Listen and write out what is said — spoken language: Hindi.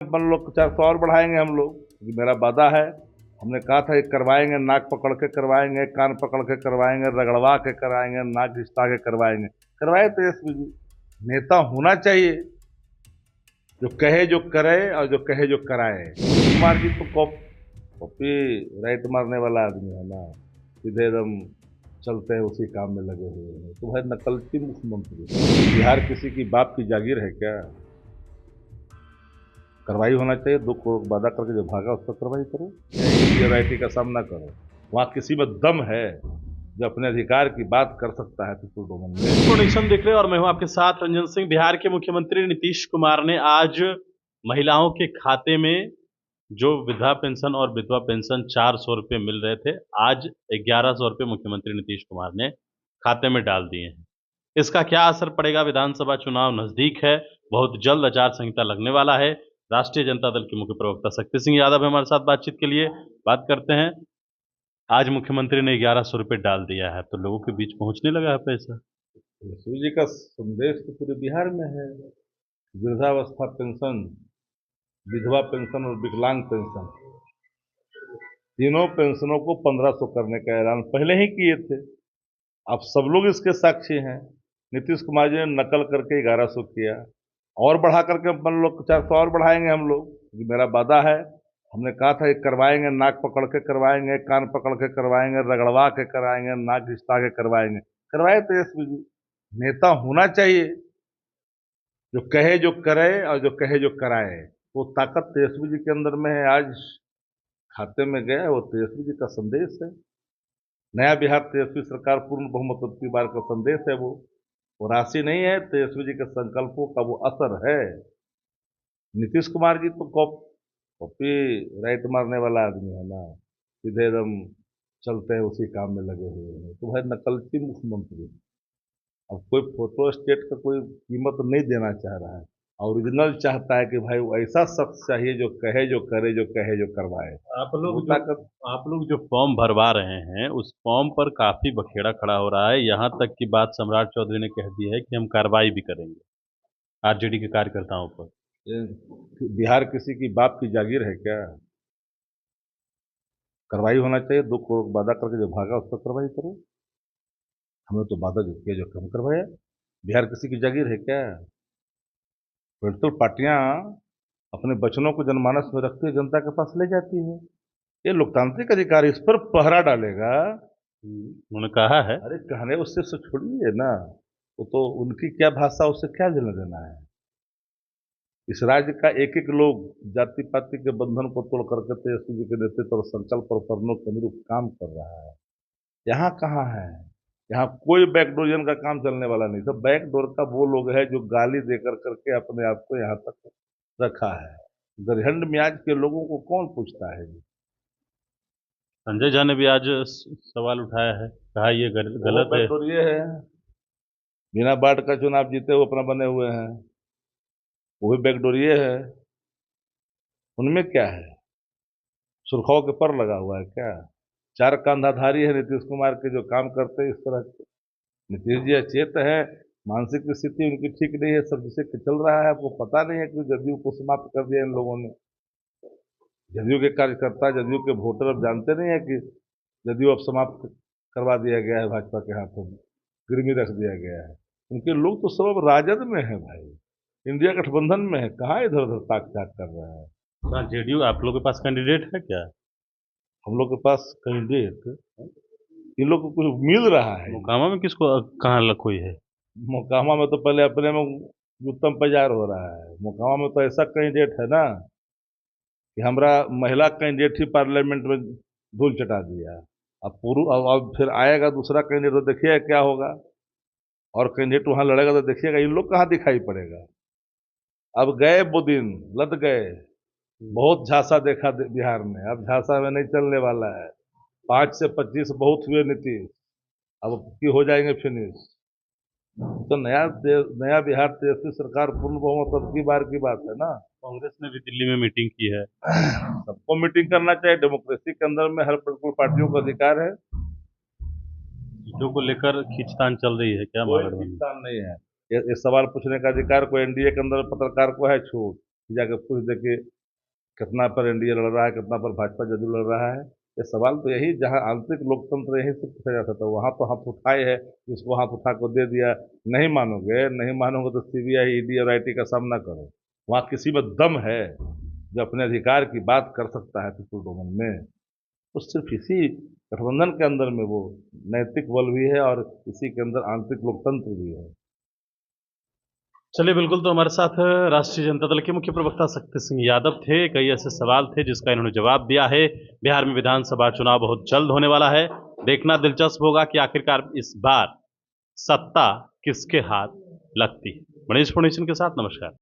अपन लोग 400 और बढ़ाएंगे हम लोग, ये मेरा वादा है। हमने कहा था कि करवाएंगे, नाक पकड़ के करवाएंगे, कान पकड़ के करवाएंगे, रगड़वा के कराएंगे, नाक घिसटा के करवाएंगे। करवाए तेजस्वी जी। नेता होना चाहिए जो कहे जो करे और जो कहे जो कराए। कुमार जी तो कॉपी राइट मारने वाला आदमी है ना, सीधे एकदम चलते हैं उसी काम में लगे हुए हैं। तो भाई नकलची मुख्यमंत्री, बिहार किसी की बाप की जागीर है क्या? कार्रवाई होना चाहिए। 2 करोड़ वादा करके जो भागा उस पर कार्रवाई करो, इंफीरियरिटी का सामना करो। वहाँ किसी में दम है जो अपने अधिकार की बात कर सकता है पीपुल डोमेन में। प्रोडक्शन देख रहे हैं और मैं हूं आपके साथ रंजन सिंह। बिहार के मुख्यमंत्री नीतीश कुमार ने आज महिलाओं के खाते में जो वृद्धा पेंशन और विधवा पेंशन 400 रुपये मिल रहे थे, आज 1100 रुपये मुख्यमंत्री नीतीश कुमार ने खाते में डाल दिए हैं। इसका क्या असर पड़ेगा? विधानसभा चुनाव नजदीक है, बहुत जल्द आचार संहिता लगने वाला है। राष्ट्रीय जनता दल के मुख्य प्रवक्ता शक्ति सिंह यादव हमारे साथ बातचीत के लिए। बात करते हैं। आज मुख्यमंत्री ने 1100 रुपये डाल दिया है, तो लोगों के बीच पहुंचने लगा है पैसा। यशवी जी का संदेश तो पूरे बिहार में है। वृद्धावस्था पेंशन, विधवा पेंशन और विकलांग पेंशन, तीनों पेंशनों को 1500 करने का ऐलान पहले ही किए थे। अब सब लोग इसके साक्षी हैं। नीतीश कुमार जी ने नकल करके 1100 किया, और बढ़ा करके अपन लोग 400 और बढ़ाएंगे हम लोग, ये मेरा वादा है। हमने कहा था कि करवाएंगे, नाक पकड़ के करवाएंगे, कान पकड़ के करवाएंगे, रगड़वा के कराएंगे, नाक घिसटा के करवाएंगे। करवाए तेजस्वी जी। नेता होना चाहिए जो कहे जो करे और जो कहे जो कराए। वो ताकत तेजस्वी जी के अंदर में है। आज खाते में गया, वो तेजस्वी जी का संदेश है। नया बिहार तेजस्वी सरकार पूर्ण बहुमत अब की बार का संदेश है। वो राशि नहीं है, तेजस्वी जी के संकल्पों का वो असर है। नीतीश कुमार जी तो कॉपी राइट मारने वाला आदमी है ना, सीधे एकदम चलते हैं उसी काम में लगे हुए हैं। तो भाई नकलची मुख्यमंत्री। अब कोई फोटो स्टेट का कोई कीमत नहीं देना चाह रहा है, ओरिजिनल चाहता है कि भाई वो ऐसा शख्स चाहिए जो कहे जो करे, जो कहे जो करवाए। आप लोग वो जो ताकत आप लोग जो फॉर्म भरवा रहे हैं, उस फॉर्म पर काफी बखेड़ा खड़ा हो रहा है। यहाँ तक की बात सम्राट चौधरी ने कह दी है कि हम कार्रवाई भी करेंगे आरजेडी के कार्यकर्ताओं पर। ये बिहार किसी की बाप की जागीर है क्या? कार्रवाई होना चाहिए। 2 करोड़ वादा करके जो भागा उस पर कार्रवाई करो। हमने तो वादा जो किया जो कम करवाया। बिहार किसी की जागीर है क्या? पोलिटिकल पार्टियां अपने वचनों को जनमानस में रखते हुए जनता के पास ले जाती है। ये लोकतांत्रिक अधिकार, इस पर पहरा डालेगा। उन्होंने कहा है। अरे कहने उससे से छोड़िए ना, वो तो उनकी क्या भाषा, उससे क्या लेना देना है। इस राज्य का एक एक लोग जाति पाति के बंधन को तोड़ करके तेजस्वी जी के नेतृत्व और संकल्प और कर्मों के अनुरूप काम कर रहा है। यहाँ कहाँ है? यहाँ कोई बैकडोरियन का काम चलने वाला नहीं। सब बैकडोर का वो लोग है जो गाली देकर करके अपने आप को यहाँ तक रखा है। गरिहंड मियाज के लोगों को कौन पूछता है जी? संजय झा ने भी आज सवाल उठाया है, कहा ये वो गलत है। बैकडोरिये है। बिना बाढ़ का चुनाव जीते हुए अपना बने हुए हैं। वो भी बैकडोरिये है। उनमें क्या है? सुरखाओं के पर लगा हुआ है क्या? 4 कंधाधारी है नीतीश कुमार के जो काम करते हैं इस तरह के। नीतीश जी अचेत है, मानसिक स्थिति उनकी ठीक नहीं है, सब जिसे चल रहा है आपको पता नहीं है कि जदयू को समाप्त कर दिया इन लोगों ने। जदयू के कार्यकर्ता, जदयू के वोटर अब जानते नहीं है कि जदयू अब समाप्त करवा दिया गया है, भाजपा के हाथों में गिरवी रख दिया गया है। उनके लोग तो सब अब राजद में है भाई, इंडिया गठबंधन में है। कहाँ इधर उधर ताक झाक कर रहा है? हाँ, जेडीयू आप लोग के पास कैंडिडेट है क्या? हम लोग के पास कैंडिडेट, इन लोग को कुछ मिल रहा है? मोकामा में किसको कहाँ कोई है? मोकामा में तो पहले अपने में उत्तम प्रचार हो रहा है। मोकामा में तो ऐसा कैंडिडेट है ना कि हमारा महिला कैंडिडेट ही पार्लियामेंट में धूल चटा दिया। अब अब फिर आएगा दूसरा कैंडिडेट तो देखिएगा क्या होगा। और कैंडिडेट वहां लड़ेगा तो देखिएगा इन लोग कहाँ दिखाई पड़ेगा। अब गए वो दिन, लद गए। बहुत झांसा देखा बिहार में, अब झांसा में नहीं चलने वाला है। 5 से 25 बहुत हुए नीतीश, अब की हो जाएंगे फिनिश। तो नया बिहार तेजस्वी सरकार पूर्ण बहुमत अब की बार की बात है ना। कांग्रेस ने भी दिल्ली में मीटिंग की है। सबको मीटिंग करना चाहिए। डेमोक्रेसी के अंदर में हर पोलिटिकल पार्टियों का अधिकार है। सीटों को लेकर खींचतान चल रही है क्या कोई महागठबंधन? खींचतान नहीं है। ये सवाल पूछने का अधिकार कोई एनडीए के अंदर पत्रकार को है छूट, जाके पूछ दे कि कितना पर एनडीए लड़ रहा है, कितना पर भाजपा जदयू लड़ रहा है। ये सवाल तो यही, जहां आंतरिक लोकतंत्र यही से पूछा जा सकता है, वहां तो हाथ उठाए है, जिसको हाथ उठा को दे दिया। नहीं मानोगे तो सीबीआई, ईडी और आईटी का सामना करो। वहां किसी में दम है जो अपने अधिकार की बात कर सकता है पीपुल डोमेन में, तो सिर्फ इसी गठबंधन के अंदर में वो नैतिक बल भी है और इसी के अंदर आंतरिक लोकतंत्र भी है। चलिए, बिल्कुल। तो हमारे साथ राष्ट्रीय जनता दल के मुख्य प्रवक्ता शक्ति सिंह यादव थे। कई ऐसे सवाल थे जिसका इन्होंने जवाब दिया है। बिहार में विधानसभा चुनाव बहुत जल्द होने वाला है। देखना दिलचस्प होगा कि आखिरकार इस बार सत्ता किसके हाथ लगती है। मनीष फोर्नेशन के साथ नमस्कार।